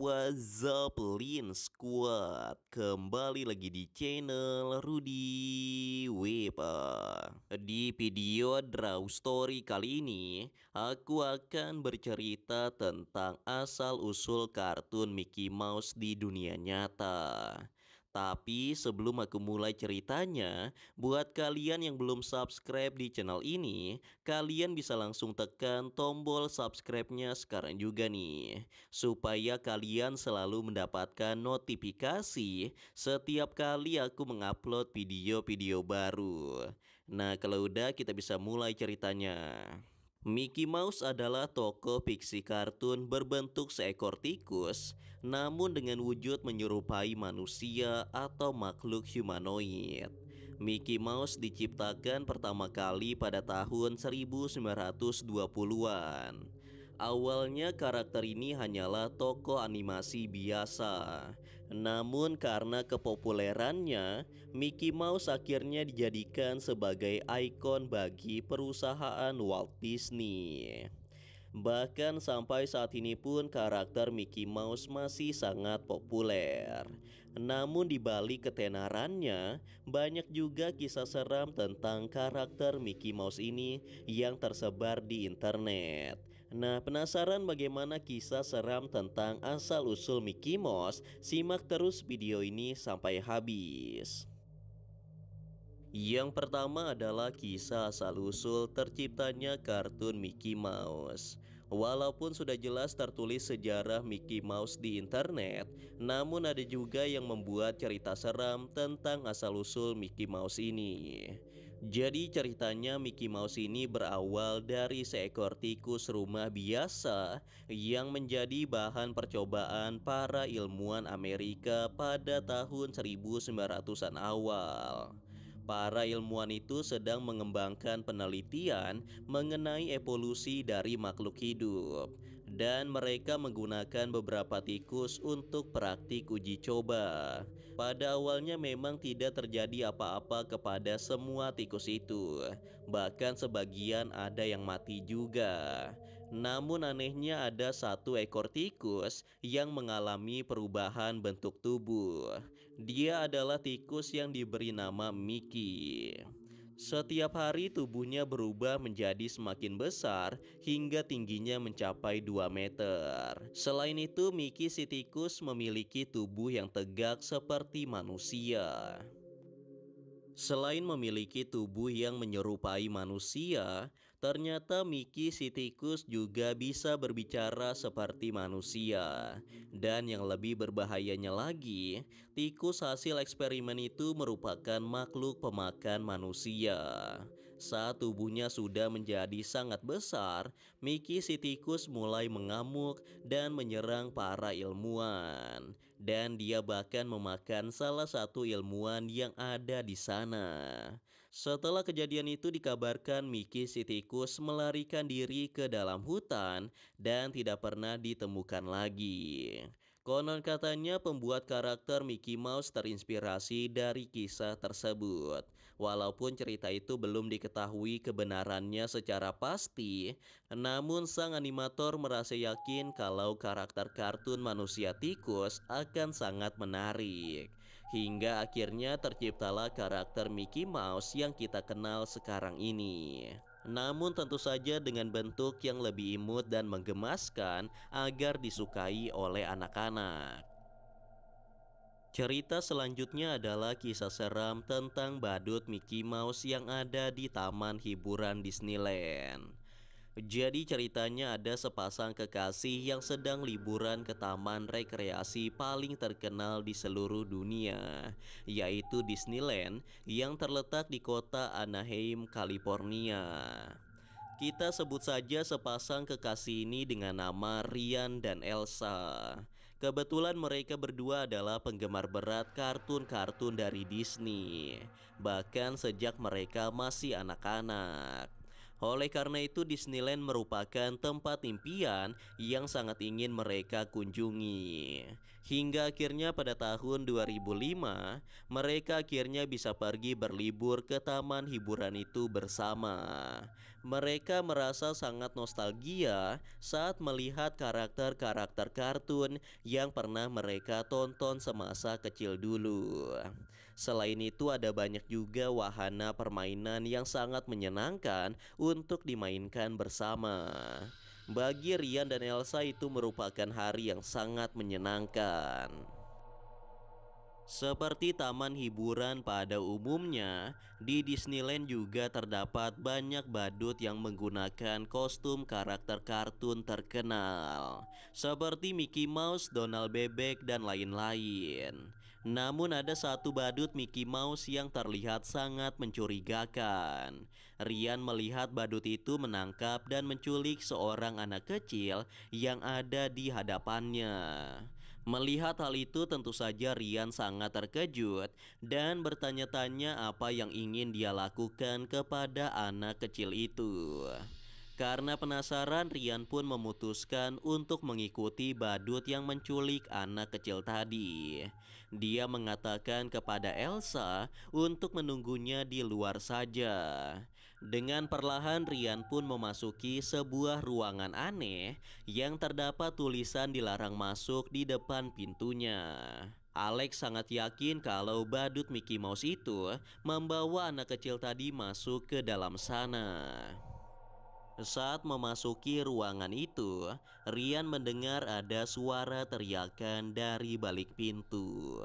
What's up Lin Squad? Kembali lagi di channel Rudy Wepa. Di video Draw Story kali ini, aku akan bercerita tentang asal-usul kartun Mickey Mouse di dunia nyata. Tapi sebelum aku mulai ceritanya, buat kalian yang belum subscribe di channel ini, kalian bisa langsung tekan tombol subscribe-nya sekarang juga nih, supaya kalian selalu mendapatkan notifikasi setiap kali aku mengupload video-video baru. Nah, kalau udah kita bisa mulai ceritanya. Mickey Mouse adalah tokoh fiksi kartun berbentuk seekor tikus, namun dengan wujud menyerupai manusia atau makhluk humanoid. Mickey Mouse diciptakan pertama kali pada tahun 1920-an. Awalnya karakter ini hanyalah tokoh animasi biasa. Namun karena kepopulerannya, Mickey Mouse akhirnya dijadikan sebagai ikon bagi perusahaan Walt Disney. Bahkan sampai saat ini pun karakter Mickey Mouse masih sangat populer. Namun di balik ketenarannya, banyak juga kisah seram tentang karakter Mickey Mouse ini yang tersebar di internet. Nah, penasaran bagaimana kisah seram tentang asal-usul Mickey Mouse? Simak terus video ini sampai habis. Yang pertama adalah kisah asal-usul terciptanya kartun Mickey Mouse. Walaupun sudah jelas tertulis sejarah Mickey Mouse di internet, namun ada juga yang membuat cerita seram tentang asal-usul Mickey Mouse ini. Jadi ceritanya Mickey Mouse ini berawal dari seekor tikus rumah biasa yang menjadi bahan percobaan para ilmuwan Amerika pada tahun 1900-an awal. Para ilmuwan itu sedang mengembangkan penelitian mengenai evolusi dari makhluk hidup, dan mereka menggunakan beberapa tikus untuk praktik uji coba. Pada awalnya memang tidak terjadi apa-apa kepada semua tikus itu, bahkan sebagian ada yang mati juga. Namun anehnya ada satu ekor tikus yang mengalami perubahan bentuk tubuh. Dia adalah tikus yang diberi nama Mickey. Setiap hari tubuhnya berubah menjadi semakin besar hingga tingginya mencapai 2 meter. Selain itu, Mickey si tikus memiliki tubuh yang tegak seperti manusia. Selain memiliki tubuh yang menyerupai manusia, ternyata Mickey si tikus juga bisa berbicara seperti manusia. Dan yang lebih berbahayanya lagi, tikus hasil eksperimen itu merupakan makhluk pemakan manusia. Saat tubuhnya sudah menjadi sangat besar, Mickey si tikus mulai mengamuk dan menyerang para ilmuwan. Dan dia bahkan memakan salah satu ilmuwan yang ada di sana. Setelah kejadian itu dikabarkan Mickey si tikus melarikan diri ke dalam hutan dan tidak pernah ditemukan lagi. Konon katanya pembuat karakter Mickey Mouse terinspirasi dari kisah tersebut. Walaupun cerita itu belum diketahui kebenarannya secara pasti, namun sang animator merasa yakin kalau karakter kartun manusia tikus akan sangat menarik. Hingga akhirnya terciptalah karakter Mickey Mouse yang kita kenal sekarang ini. Namun tentu saja dengan bentuk yang lebih imut dan menggemaskan agar disukai oleh anak-anak. Cerita selanjutnya adalah kisah seram tentang badut Mickey Mouse yang ada di taman hiburan Disneyland. Jadi ceritanya ada sepasang kekasih yang sedang liburan ke taman rekreasi paling terkenal di seluruh dunia, yaitu Disneyland yang terletak di kota Anaheim, California. Kita sebut saja sepasang kekasih ini dengan nama Ryan dan Elsa. Kebetulan mereka berdua adalah penggemar berat kartun-kartun dari Disney, bahkan sejak mereka masih anak-anak. Oleh karena itu Disneyland merupakan tempat impian yang sangat ingin mereka kunjungi. Hingga akhirnya pada tahun 2005, mereka akhirnya bisa pergi berlibur ke taman hiburan itu bersama. Mereka merasa sangat nostalgia saat melihat karakter-karakter kartun yang pernah mereka tonton semasa kecil dulu. Selain itu, ada banyak juga wahana permainan yang sangat menyenangkan untuk dimainkan bersama. Bagi Rian dan Elsa itu merupakan hari yang sangat menyenangkan. Seperti taman hiburan pada umumnya, di Disneyland juga terdapat banyak badut yang menggunakan kostum karakter kartun terkenal, seperti Mickey Mouse, Donald Bebek, dan lain-lain. Namun ada satu badut Mickey Mouse yang terlihat sangat mencurigakan. Rian melihat badut itu menangkap dan menculik seorang anak kecil yang ada di hadapannya. Melihat hal itu tentu saja Rian sangat terkejut dan bertanya-tanya apa yang ingin dia lakukan kepada anak kecil itu. Karena penasaran, Rian pun memutuskan untuk mengikuti badut yang menculik anak kecil tadi. Dia mengatakan kepada Elsa untuk menunggunya di luar saja. Dengan perlahan Rian pun memasuki sebuah ruangan aneh yang terdapat tulisan dilarang masuk di depan pintunya. Alex sangat yakin kalau badut Mickey Mouse itu membawa anak kecil tadi masuk ke dalam sana. Saat memasuki ruangan itu, Rian mendengar ada suara teriakan dari balik pintu.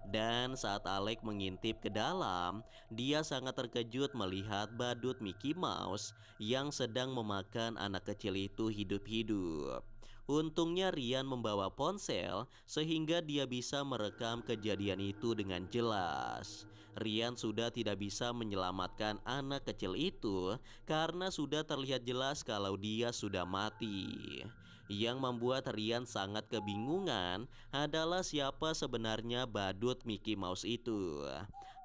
Dan saat Alex mengintip ke dalam, dia sangat terkejut melihat badut Mickey Mouse yang sedang memakan anak kecil itu hidup-hidup. Untungnya Rian membawa ponsel sehingga dia bisa merekam kejadian itu dengan jelas. Rian sudah tidak bisa menyelamatkan anak kecil itu karena sudah terlihat jelas kalau dia sudah mati. Yang membuat Rian sangat kebingungan adalah siapa sebenarnya badut Mickey Mouse itu.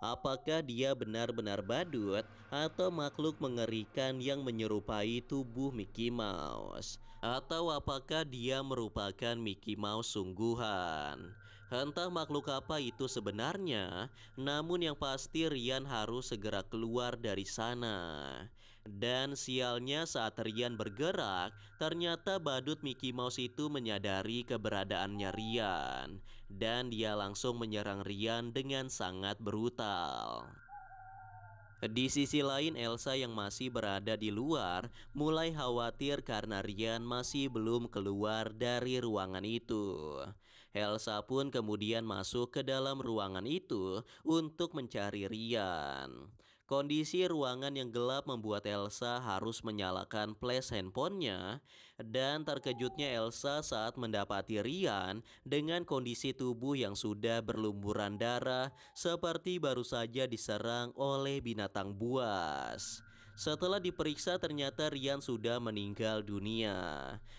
Apakah dia benar-benar badut atau makhluk mengerikan yang menyerupai tubuh Mickey Mouse? Atau apakah dia merupakan Mickey Mouse sungguhan? Entah makhluk apa itu sebenarnya, namun yang pasti Rian harus segera keluar dari sana. Dan sialnya saat Rian bergerak, ternyata badut Mickey Mouse itu menyadari keberadaannya Rian. Dan dia langsung menyerang Rian dengan sangat brutal. Di sisi lain, Elsa yang masih berada di luar mulai khawatir karena Rian masih belum keluar dari ruangan itu. Elsa pun kemudian masuk ke dalam ruangan itu untuk mencari Rian. Kondisi ruangan yang gelap membuat Elsa harus menyalakan flash handphonenya, dan terkejutnya Elsa saat mendapati Rian dengan kondisi tubuh yang sudah berlumuran darah seperti baru saja diserang oleh binatang buas. Setelah diperiksa ternyata Rian sudah meninggal dunia.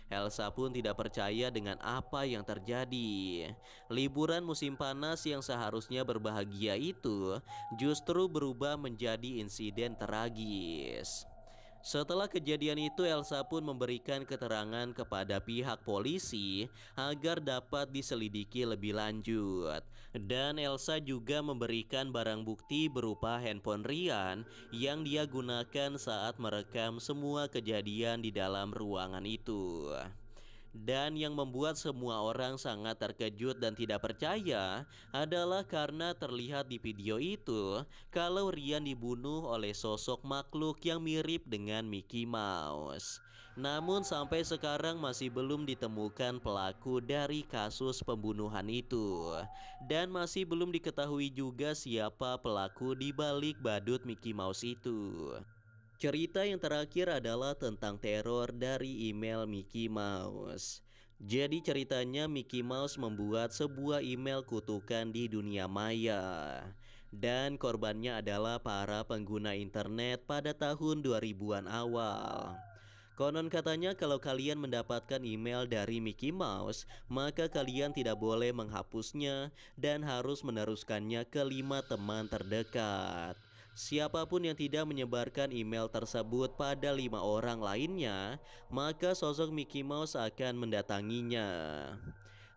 Elsa pun tidak percaya dengan apa yang terjadi. Liburan musim panas yang seharusnya berbahagia itu justru berubah menjadi insiden tragis. Setelah kejadian itu, Elsa pun memberikan keterangan kepada pihak polisi agar dapat diselidiki lebih lanjut. Dan Elsa juga memberikan barang bukti berupa handphone Rian yang dia gunakan saat merekam semua kejadian di dalam ruangan itu. Dan yang membuat semua orang sangat terkejut dan tidak percaya adalah karena terlihat di video itu kalau Rian dibunuh oleh sosok makhluk yang mirip dengan Mickey Mouse. Namun sampai sekarang masih belum ditemukan pelaku dari kasus pembunuhan itu. Dan masih belum diketahui juga siapa pelaku di balik badut Mickey Mouse itu. Cerita yang terakhir adalah tentang teror dari email Mickey Mouse. Jadi ceritanya Mickey Mouse membuat sebuah email kutukan di dunia maya. Dan korbannya adalah para pengguna internet pada tahun 2000-an awal. Konon katanya kalau kalian mendapatkan email dari Mickey Mouse, maka kalian tidak boleh menghapusnya dan harus meneruskannya ke 5 teman terdekat. Siapapun yang tidak menyebarkan email tersebut pada 5 orang lainnya, maka sosok Mickey Mouse akan mendatanginya.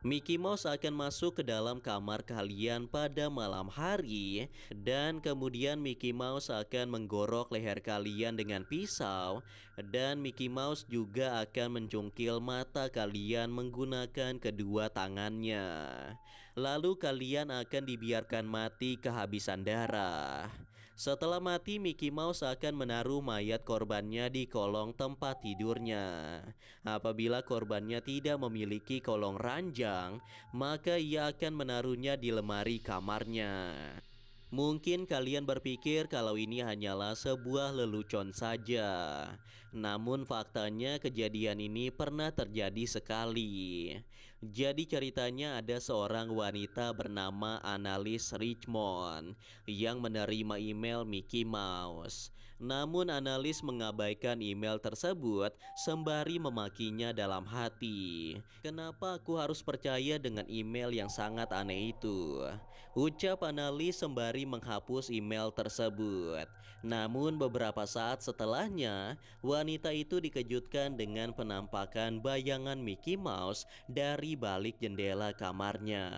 Mickey Mouse akan masuk ke dalam kamar kalian pada malam hari dan kemudian Mickey Mouse akan menggorok leher kalian dengan pisau dan Mickey Mouse juga akan mencungkil mata kalian menggunakan kedua tangannya. Lalu kalian akan dibiarkan mati kehabisan darah. Setelah mati, Mickey Mouse akan menaruh mayat korbannya di kolong tempat tidurnya. Apabila korbannya tidak memiliki kolong ranjang, maka ia akan menaruhnya di lemari kamarnya. Mungkin kalian berpikir kalau ini hanyalah sebuah lelucon saja. Namun faktanya kejadian ini pernah terjadi sekali. Jadi ceritanya ada seorang wanita bernama Annalise Richmond yang menerima email Mickey Mouse. Namun Annalise mengabaikan email tersebut sembari memakinya dalam hati. Kenapa aku harus percaya dengan email yang sangat aneh itu? Ucap Annalise sembari menghapus email tersebut. Namun beberapa saat setelahnya, wanita itu dikejutkan dengan penampakan bayangan Mickey Mouse dari balik jendela kamarnya.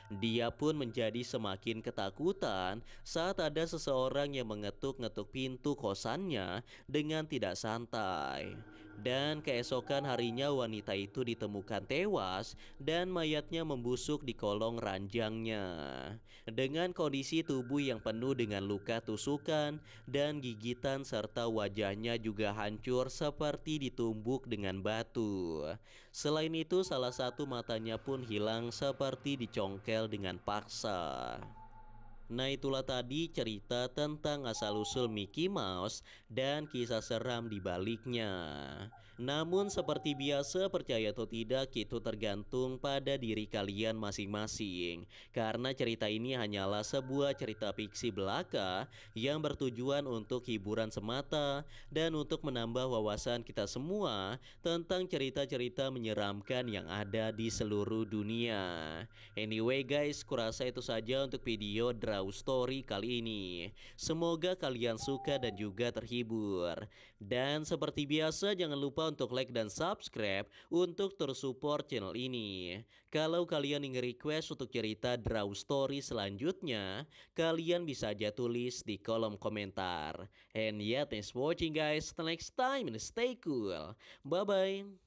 Dia pun menjadi semakin ketakutan saat ada seseorang yang mengetuk-ngetuk pintu kosannya dengan tidak santai. Dan keesokan harinya wanita itu ditemukan tewas dan mayatnya membusuk di kolong ranjangnya. Dengan kondisi tubuh yang penuh dengan luka tusukan dan gigitan serta wajahnya juga hancur seperti ditumbuk dengan batu. Selain itu salah satu matanya pun hilang seperti dicongkel dengan paksa. Nah itulah tadi cerita tentang asal-usul Mickey Mouse dan kisah seram di baliknya. Namun seperti biasa percaya atau tidak itu tergantung pada diri kalian masing-masing. Karena cerita ini hanyalah sebuah cerita fiksi belaka yang bertujuan untuk hiburan semata dan untuk menambah wawasan kita semua tentang cerita-cerita menyeramkan yang ada di seluruh dunia. Anyway guys, kurasa itu saja untuk video Draw Story kali ini. Semoga kalian suka dan juga terhibur. Dan seperti biasa jangan lupa untuk like dan subscribe untuk terus support channel ini. Kalau kalian ingin request untuk cerita Draw Story selanjutnya, kalian bisa aja tulis di kolom komentar. And yeah, thanks for watching guys. Till next time and stay cool. Bye bye.